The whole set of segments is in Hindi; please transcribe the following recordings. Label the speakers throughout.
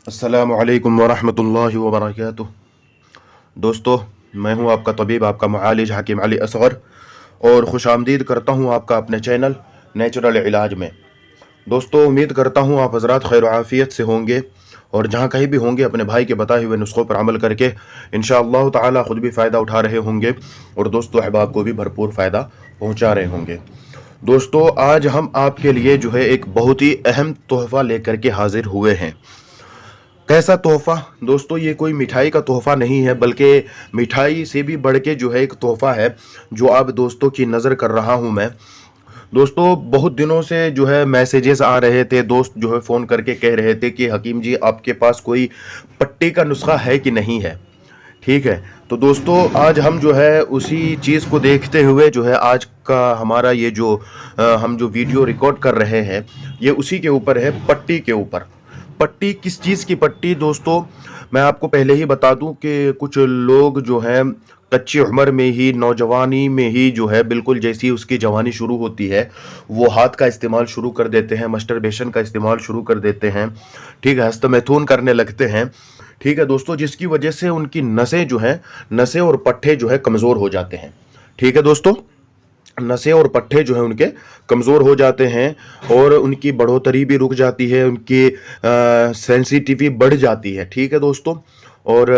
Speaker 1: अस्सलामु अलैकुम वरहमतुल्लाहि वबरकातुह। दोस्तों, मैं हूं आपका तबीब, आपका मुआलिज हकीम अली असगर, और खुश आमदीद करता हूं आपका अपने चैनल नेचुरल इलाज में। दोस्तों, उम्मीद करता हूं आप हज़रात खैर आफ़ियत से होंगे और जहां कहीं भी होंगे अपने भाई के बताए हुए नुस्खों पर अमल करके इंशाअल्लाह ताला ख़ुद भी फ़ायदा उठा रहे होंगे और दोस्तों अहबाब को भी भरपूर फ़ायदा पहुँचा रहे होंगे। दोस्तों, आज हम आपके लिए जो है एक बहुत ही अहम तोहफ़ा लेकर के हाजिर हुए हैं। कैसा तोहफ़ा दोस्तों? ये कोई मिठाई का तोहफ़ा नहीं है, बल्कि मिठाई से भी बढ़ के जो है एक तोहफ़ा है जो अब दोस्तों की नज़र कर रहा हूँ मैं। दोस्तों, बहुत दिनों से जो है मैसेजेस आ रहे थे, दोस्त जो है फ़ोन करके कह रहे थे कि हकीम जी आपके पास कोई पट्टी का नुस्खा है कि नहीं है। ठीक है, तो दोस्तों आज हम जो है उसी चीज़ को देखते हुए जो है आज का हमारा ये जो हम जो वीडियो रिकॉर्ड कर रहे हैं ये उसी के ऊपर है, पट्टी के ऊपर। पट्टी किस चीज़ की पट्टी दोस्तों? मैं आपको पहले ही बता दूं कि कुछ लोग जो हैं कच्ची उम्र में ही, नौजवानी में ही जो है बिल्कुल जैसी ही उसकी जवानी शुरू होती है वो हाथ का इस्तेमाल शुरू कर देते हैं, मस्टरबेशन का इस्तेमाल शुरू कर देते हैं। ठीक है, हस्तमैथुन करने लगते हैं। ठीक है दोस्तों, जिसकी वजह से उनकी नसें जो हैं, नसें और पट्टे जो है कमज़ोर हो जाते हैं। ठीक है दोस्तों, नसें और पट्टे जो है उनके कमज़ोर हो जाते हैं और उनकी बढ़ोतरी भी रुक जाती है, उनकी सेंसिटिविटी बढ़ जाती है। ठीक है दोस्तों, और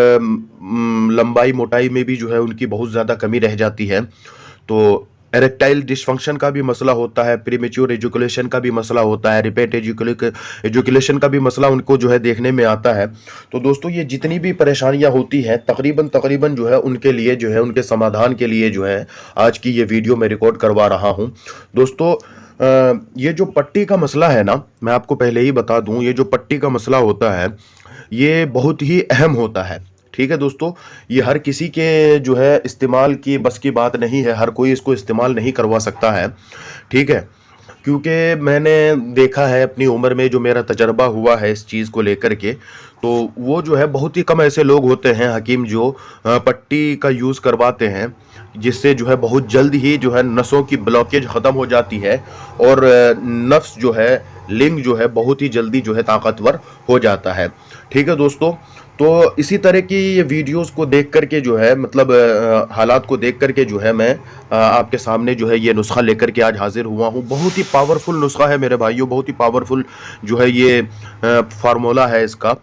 Speaker 1: लंबाई मोटाई में भी जो है उनकी बहुत ज़्यादा कमी रह जाती है। तो एरेक्टाइल डिसफंक्शन का भी मसला होता है, प्रीमेच्योर एजुकेशन का भी मसला होता है, रिपीट एजुकेशन का भी मसला उनको जो है देखने में आता है। तो दोस्तों, ये जितनी भी परेशानियां होती हैं तकरीबन जो है उनके लिए जो है, उनके समाधान के लिए जो है आज की ये वीडियो मैं रिकॉर्ड करवा रहा हूं। दोस्तों, ये जो पट्टी का मसला है ना, मैं आपको पहले ही बता दूं, ये जो पट्टी का मसला होता है ये बहुत ही अहम होता है। ठीक है दोस्तों, ये हर किसी के जो है इस्तेमाल की बस की बात नहीं है, हर कोई इसको इस्तेमाल नहीं करवा सकता है। ठीक है, क्योंकि मैंने देखा है अपनी उम्र में, जो मेरा तजर्बा हुआ है इस चीज़ को लेकर के, तो वो जो है बहुत ही कम ऐसे लोग होते हैं हकीम जो पट्टी का यूज़ करवाते हैं, जिससे जो है बहुत जल्द ही जो है नसों की ब्लॉकेज ख़त्म हो जाती है और नफ्स जो है, लिंग जो है बहुत ही जल्दी जो है ताकतवर हो जाता है। ठीक है दोस्तों, तो इसी तरह की ये वीडियोस को देख करके जो है, मतलब हालात को देख करके जो है मैं आपके सामने जो है ये नुस्खा लेकर के आज हाजिर हुआ हूँ। बहुत ही पावरफुल नुस्खा है मेरे भाइयों, बहुत ही पावरफुल जो है ये फार्मूला है इसका।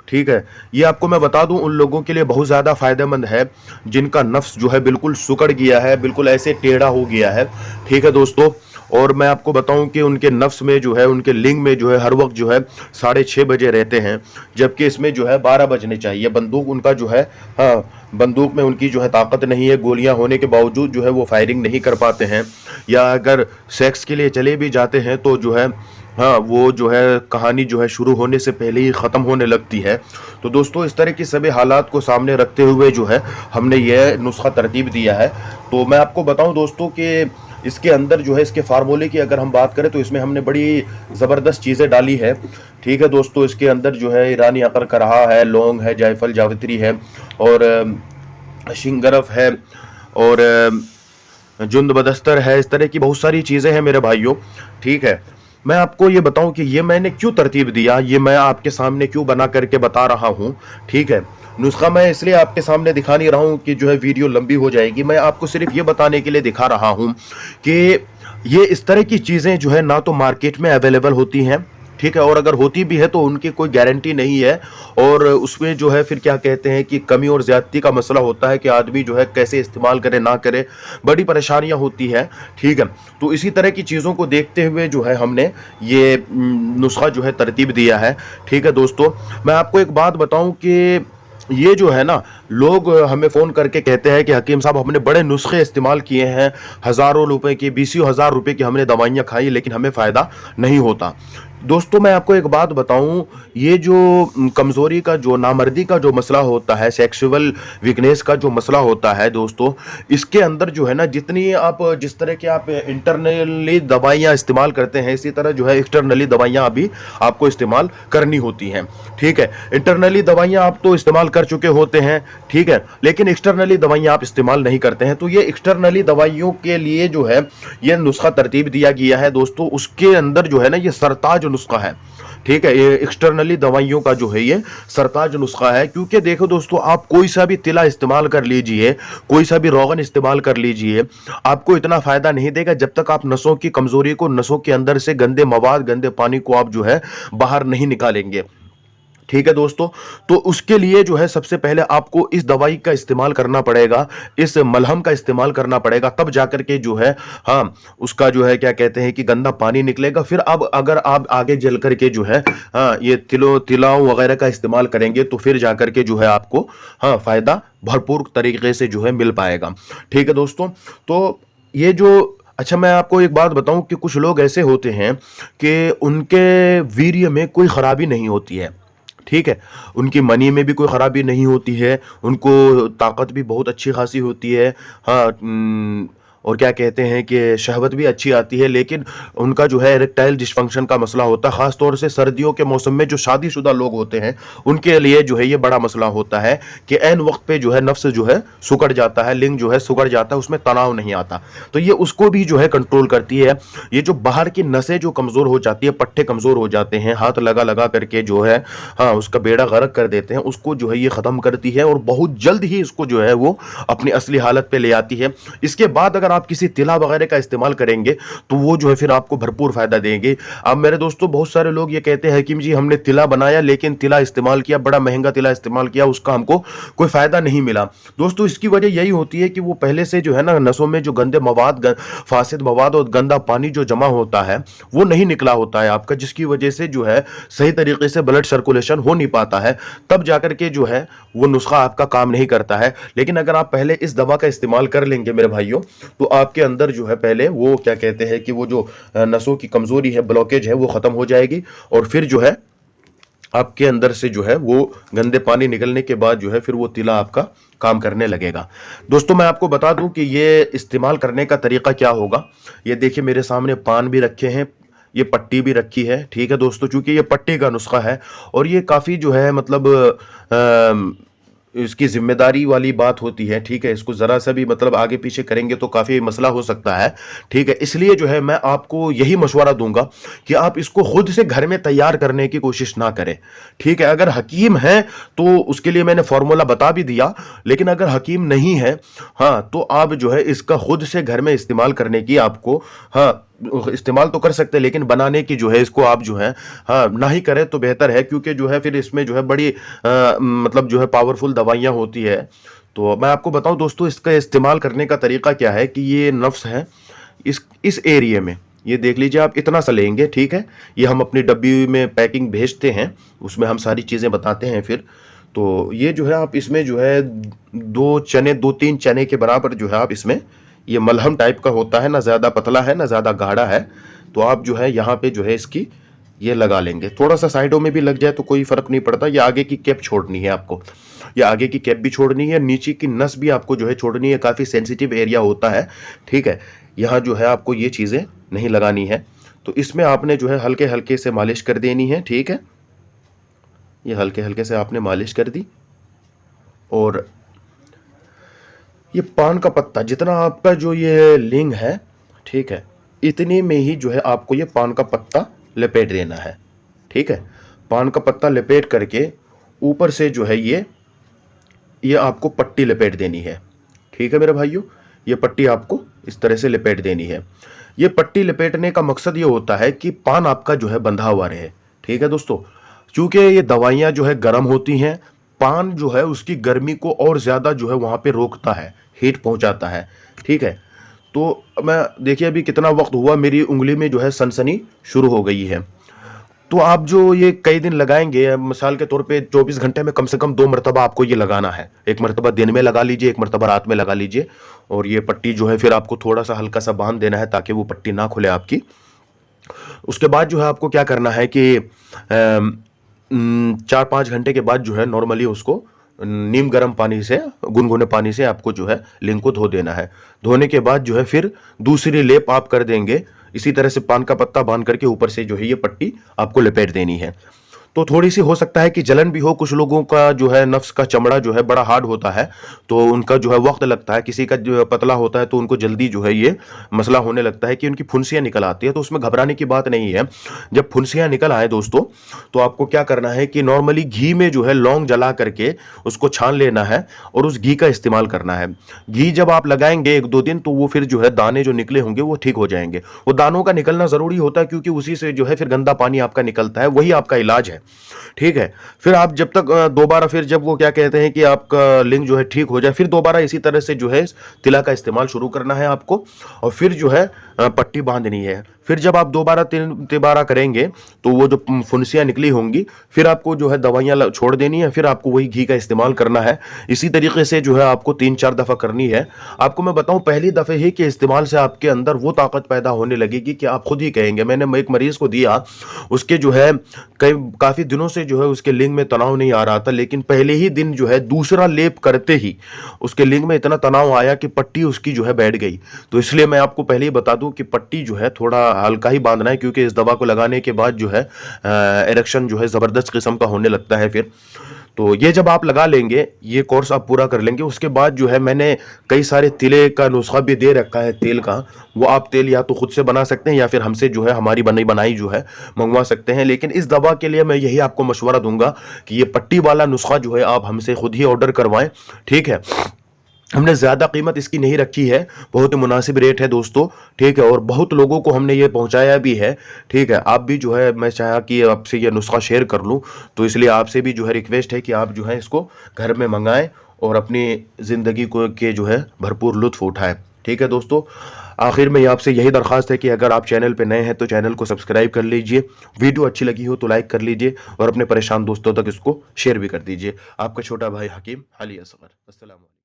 Speaker 1: ठीक है, ये आपको मैं बता दूं उन लोगों के लिए बहुत ज़्यादा फ़ायदेमंद है जिनका नफ्स जो है बिल्कुल सुकड़ गया है, बिल्कुल ऐसे टेढ़ा हो गया है। ठीक है दोस्तों, और मैं आपको बताऊं कि उनके नफ्स में जो है, उनके लिंग में जो है हर वक्त जो है 6:30 बजे रहते हैं, जबकि इसमें जो है 12 बजने चाहिए। बंदूक उनका जो है, हाँ, बंदूक में उनकी जो है ताकत नहीं है, गोलियां होने के बावजूद जो है वो फायरिंग नहीं कर पाते हैं, या अगर सेक्स के लिए चले भी जाते हैं तो जो है, हाँ, वो जो है कहानी जो है शुरू होने से पहले ही ख़त्म होने लगती है। तो दोस्तों, इस तरह की सभी हालात को सामने रखते हुए जो है हमने यह नुस्खा तरतीब दिया है। तो मैं आपको बताऊं दोस्तों कि इसके अंदर जो है, इसके फार्मूले की अगर हम बात करें तो इसमें हमने बड़ी ज़बरदस्त चीज़ें डाली है। ठीक है दोस्तों, इसके अंदर जो है ईरानी अकर करहा है, लौंग है, जायफल जावित्री है, और शिंगरफ है, और जुंद बदस्तर है। इस तरह की बहुत सारी चीज़ें हैं मेरे भाइयों। ठीक है, मैं आपको ये बताऊं कि ये मैंने क्यों तरतीब दिया, ये मैं आपके सामने क्यों बना करके बता रहा हूं। ठीक है, नुस्खा मैं इसलिए आपके सामने दिखा नहीं रहा हूं कि जो है वीडियो लंबी हो जाएगी। मैं आपको सिर्फ ये बताने के लिए दिखा रहा हूं कि ये इस तरह की चीज़ें जो है ना तो मार्केट में अवेलेबल होती हैं, ठीक है, और अगर होती भी है तो उनकी कोई गारंटी नहीं है, और उसमें जो है फिर क्या कहते हैं कि कमी और ज़्यादती का मसला होता है कि आदमी जो है कैसे इस्तेमाल करे ना करे, बड़ी परेशानियां होती हैं। ठीक है, तो इसी तरह की चीज़ों को देखते हुए जो है हमने ये नुस्खा जो है तरतीब दिया है। ठीक है दोस्तों, मैं आपको एक बात बताऊं कि ये जो है ना, लोग हमें फ़ोन करके कहते हैं कि हकीम साहब हमने बड़े नुस्खे इस्तेमाल किए हैं, हज़ारों रुपए की, 20 हज़ार रुपए की हमने दवाइयाँ खाई, लेकिन हमें फ़ायदा नहीं होता। दोस्तों, मैं आपको एक बात बताऊं, ये जो कमज़ोरी का, जो नामर्दी का जो मसला होता है, सेक्सुअल वीकनेस का जो मसला होता है दोस्तों, इसके अंदर जो है ना, जितनी आप जिस तरह के आप इंटरनली दवाइयाँ इस्तेमाल करते हैं, इसी तरह जो है एक्सटर्नली दवाइयाँ अभी आपको इस्तेमाल करनी होती हैं। ठीक है, इंटरनली दवाइयाँ आप तो इस्तेमाल कर चुके होते हैं, ठीक है, लेकिन एक्सटर्नली दवाइयाँ आप इस्तेमाल नहीं करते हैं। तो ये एक्सटर्नली दवाइयों के लिए जो है ये नुस्खा तरतीब दिया गया है दोस्तों। उसके अंदर जो है ना, ये सरताज नुस्खा है। ठीक है। ये एक्सटर्नली दवाइयों का जो है ये सरताज नुस्खा है, क्योंकि देखो दोस्तों, आप कोई सा भी तिला इस्तेमाल कर लीजिए, कोई सा भी रोगन इस्तेमाल कर लीजिए, आपको इतना फायदा नहीं देगा जब तक आप नसों की कमजोरी को, नसों के अंदर से गंदे मवाद, गंदे पानी को आप जो है बाहर नहीं निकालेंगे। ठीक है दोस्तों, तो उसके लिए जो है सबसे पहले आपको इस दवाई का इस्तेमाल करना पड़ेगा, इस मलहम का इस्तेमाल करना पड़ेगा, तब जाकर के जो है, हाँ, उसका जो है क्या कहते हैं कि गंदा पानी निकलेगा। फिर अब अगर आप आगे जल करके जो है, हाँ, ये तिलाओं वगैरह का इस्तेमाल करेंगे तो फिर जाकर के जो है आपको, हाँ, फायदा भरपूर तरीके से जो है मिल पाएगा। ठीक है दोस्तों, तो ये जो, अच्छा, मैं आपको एक बात बताऊं कि कुछ लोग ऐसे होते हैं कि उनके वीर्य में कोई खराबी नहीं होती है। ठीक है, उनकी मनी में भी कोई ख़राबी नहीं होती है, उनको ताकत भी बहुत अच्छी खासी होती है, हाँ, और क्या कहते हैं कि शहवत भी अच्छी आती है, लेकिन उनका जो है इरेक्टाइल डिस्फंक्शन का मसला होता है। ख़ास तौर से सर्दियों के मौसम में जो शादीशुदा लोग होते हैं उनके लिए जो है ये बड़ा मसला होता है कि ऐन वक्त पे जो है नफ्स जो है सुकड़ जाता है, लिंग जो है सुकड़ जाता है, उसमें तनाव नहीं आता, तो ये उसको भी जो है कंट्रोल करती है। ये जो बाहर की नसें जो कमज़ोर हो जाती है, पट्टे कमज़ोर हो जाते हैं, हाथ लगा लगा करके जो है, हाँ, उसका बेड़ा गर्क कर देते हैं, उसको जो है ये ख़त्म करती है और बहुत जल्द ही इसको जो है वो अपनी असली हालत पे ले आती है। इसके बाद अगर आप किसी तिला वगैरह का इस्तेमाल करेंगे तो वो जो है फिर आपको भरपूर फायदा देंगे। अब मेरे दोस्तों, बहुत सारे लोग ये कहते हैं हकीम जी हमने तिला बनाया, लेकिन तिला इस्तेमाल किया, बड़ा महंगा तिला इस्तेमाल किया, उसका हमको कोई फायदा नहीं मिला। दोस्तों, इसकी वजह यही होती है कि वो पहले से जो है ना, नसों में जो गंदे मवाद, फासिद मवाद और गंदा पानी जो जमा होता है वो नहीं निकला होता है आपका, जिसकी वजह से जो है सही तरीके से ब्लड सर्कुलेशन हो नहीं पाता है, तब जाकर के जो है वो नुस्खा आपका काम नहीं करता है। लेकिन अगर आप पहले इस दवा का इस्तेमाल कर लेंगे मेरे भाइयों, तो आपके अंदर जो है पहले वो क्या कहते हैं कि वो जो नसों की कमजोरी है, ब्लॉकेज है, वो खत्म हो जाएगी, और फिर जो है आपके अंदर से जो है वो गंदे पानी निकलने के बाद जो है फिर वो तिला आपका काम करने लगेगा। दोस्तों, मैं आपको बता दूं कि ये इस्तेमाल करने का तरीका क्या होगा। ये देखिए मेरे सामने पान भी रखे हैं, ये पट्टी भी रखी है। ठीक है दोस्तों, चूंकि ये पट्टी का नुस्खा है और ये काफ़ी जो है मतलब इसकी जिम्मेदारी वाली बात होती है। ठीक है, इसको ज़रा सा भी मतलब आगे पीछे करेंगे तो काफ़ी मसला हो सकता है। ठीक है, इसलिए जो है मैं आपको यही मशवरा दूंगा कि आप इसको खुद से घर में तैयार करने की कोशिश ना करें। ठीक है, अगर हकीम है तो उसके लिए मैंने फॉर्मूला बता भी दिया, लेकिन अगर हकीम नहीं है, हाँ, तो आप जो है इसका खुद से घर में इस्तेमाल करने की आपको, हाँ, इस्तेमाल तो कर सकते हैं, लेकिन बनाने की जो है इसको आप जो है, हाँ, ना ही करें तो बेहतर है, क्योंकि जो है फिर इसमें जो है बड़ी मतलब जो है पावरफुल दवाइयाँ होती है। तो मैं आपको बताऊं दोस्तों, इसका इस्तेमाल करने का तरीका क्या है कि ये नफ्स है इस एरिया में, ये देख लीजिए आप, इतना सा लेंगे। ठीक है, ये हम अपनी डब्बी में पैकिंग भेजते हैं, उसमें हम सारी चीज़ें बताते हैं फिर। तो ये जो है आप इसमें जो है 2-3 चने के बराबर जो है आप इसमें, ये मलहम टाइप का होता है, ना ज़्यादा पतला है ना ज़्यादा गाढ़ा है, तो आप जो है यहाँ पे जो है इसकी ये लगा लेंगे। थोड़ा सा साइडों में भी लग जाए तो कोई फ़र्क नहीं पड़ता। ये आगे की कैप छोड़नी है आपको, ये आगे की कैप भी छोड़नी है, नीचे की नस भी आपको जो है छोड़नी है, काफ़ी सेंसिटिव एरिया होता है। ठीक है, यहाँ जो है आपको ये चीज़ें नहीं लगानी है। तो इसमें आपने जो है हल्के हल्के से मालिश कर देनी है। ठीक है, ये हल्के हल्के से आपने मालिश कर दी, और ये पान का पत्ता जितना आपका जो ये लिंग है, ठीक है, इतने में ही जो है आपको ये पान का पत्ता लपेट देना है। ठीक है, पान का पत्ता लपेट करके ऊपर से जो है ये आपको पट्टी लपेट देनी है। ठीक है मेरे भाइयों, ये पट्टी आपको इस तरह से लपेट देनी है। ये पट्टी लपेटने का मकसद ये होता है कि पान आपका जो है बंधा हुआ रहे। ठीक है दोस्तों, चूंकि ये दवाइयाँ जो है गर्म होती हैं, पान जो है उसकी गर्मी को और ज़्यादा जो है वहाँ पे रोकता है, हीट पहुँचाता है। ठीक है, तो मैं देखिए अभी कितना वक्त हुआ, मेरी उंगली में जो है सनसनी शुरू हो गई है। तो आप जो ये कई दिन लगाएंगे, मिसाल के तौर पे 24 घंटे में कम से कम 2 मरतबा आपको ये लगाना है। एक मरतबा दिन में लगा लीजिए, एक मरतबा रात में लगा लीजिए, और ये पट्टी जो है फिर आपको थोड़ा सा हल्का सा बांध देना है ताकि वो पट्टी ना खुले आपकी। उसके बाद जो है आपको क्या करना है कि 4-5 घंटे के बाद जो है नॉर्मली उसको नीम गर्म पानी से, गुनगुने पानी से आपको जो है लिंग को धो देना है। धोने के बाद जो है फिर दूसरी लेप आप कर देंगे, इसी तरह से पान का पत्ता बांध करके ऊपर से जो है ये पट्टी आपको लपेट देनी है। तो थोड़ी सी हो सकता है कि जलन भी हो। कुछ लोगों का जो है नफ्स का चमड़ा जो है बड़ा हार्ड होता है, तो उनका जो है वक्त लगता है। किसी का जो पतला होता है तो उनको जल्दी जो है ये मसला होने लगता है कि उनकी फुंसियाँ निकल आती है, तो उसमें घबराने की बात नहीं है। जब फुंसियाँ निकल आए दोस्तों, तो आपको क्या करना है कि नॉर्मली घी में जो है लौंग जला करके उसको छान लेना है और उस घी का इस्तेमाल करना है। घी जब आप लगाएंगे 1-2 दिन, तो वो फिर जो है दाने जो निकले होंगे वो ठीक हो जाएंगे। वो दानों का निकलना ज़रूरी होता है, क्योंकि उसी से जो है फिर गंदा पानी आपका निकलता है, वही आपका इलाज है। ठीक है। फिर आप जब तक दोबारा फिर जब वो क्या कहते हैं कि आपका लिंग जो है ठीक हो जाए, फिर दोबारा इसी तरह से जो है तिला का इस्तेमाल शुरू करना है आपको, और फिर जो है पट्टी बांधनी है। फिर जब आप दोबारा तिबारा करेंगे तो वो जो फुंसियाँ निकली होंगी, फिर आपको जो है दवाइयाँ छोड़ देनी है, फिर आपको वही घी का इस्तेमाल करना है। इसी तरीके से जो है आपको 3-4 दफ़ा करनी है। आपको मैं बताऊं, पहली दफ़े ही के इस्तेमाल से आपके अंदर वो ताकत पैदा होने लगेगी कि आप खुद ही कहेंगे। मैंने एक मरीज़ को दिया, उसके जो है काफ़ी दिनों से जो है उसके लिंग में तनाव नहीं आ रहा था, लेकिन पहले ही दिन जो है दूसरा लेप करते ही उसके लिंग में इतना तनाव आया कि पट्टी उसकी जो है बैठ गई। तो इसलिए मैं आपको पहले ही बता दूं कि पट्टी जो है थोड़ा हल्का ही बांधना है, क्योंकि इस दवा को लगाने के बाद जो है इरेक्शन जो है ज़बरदस्त किस्म का होने लगता है फिर। तो ये जब आप लगा लेंगे, ये कोर्स आप पूरा कर लेंगे, उसके बाद जो है मैंने कई सारे तिले का नुस्खा भी दे रखा है तेल का। वो आप तेल या तो खुद से बना सकते हैं या फिर हमसे जो है हमारी बनी बनाई जो है मंगवा सकते हैं। लेकिन इस दवा के लिए मैं यही आपको मशवरा दूंगा कि ये पट्टी वाला नुस्खा जो है आप हमसे खुद ही ऑर्डर करवाएं। ठीक है। हमने ज़्यादा कीमत इसकी नहीं रखी है, बहुत ही मुनासिब रेट है दोस्तों। ठीक है। और बहुत लोगों को हमने ये पहुंचाया भी है। ठीक है। आप भी जो है, मैं चाहा कि आपसे ये नुस्खा शेयर कर लूं, तो इसलिए आपसे भी जो है रिक्वेस्ट है कि आप जो है इसको घर में मंगाएं और अपनी ज़िंदगी को के जो है भरपूर लुत्फ़ उठाएं। ठीक है दोस्तों। आखिर में आपसे यही दरख्वास्त है कि अगर आप चैनल पे नए हैं तो चैनल को सब्सक्राइब कर लीजिए, वीडियो अच्छी लगी हो तो लाइक कर लीजिए और अपने परेशान दोस्तों तक इसको शेयर भी कर दीजिए। आपका छोटा भाई हकीम अली असगर। अस्सलाम वालेकुम।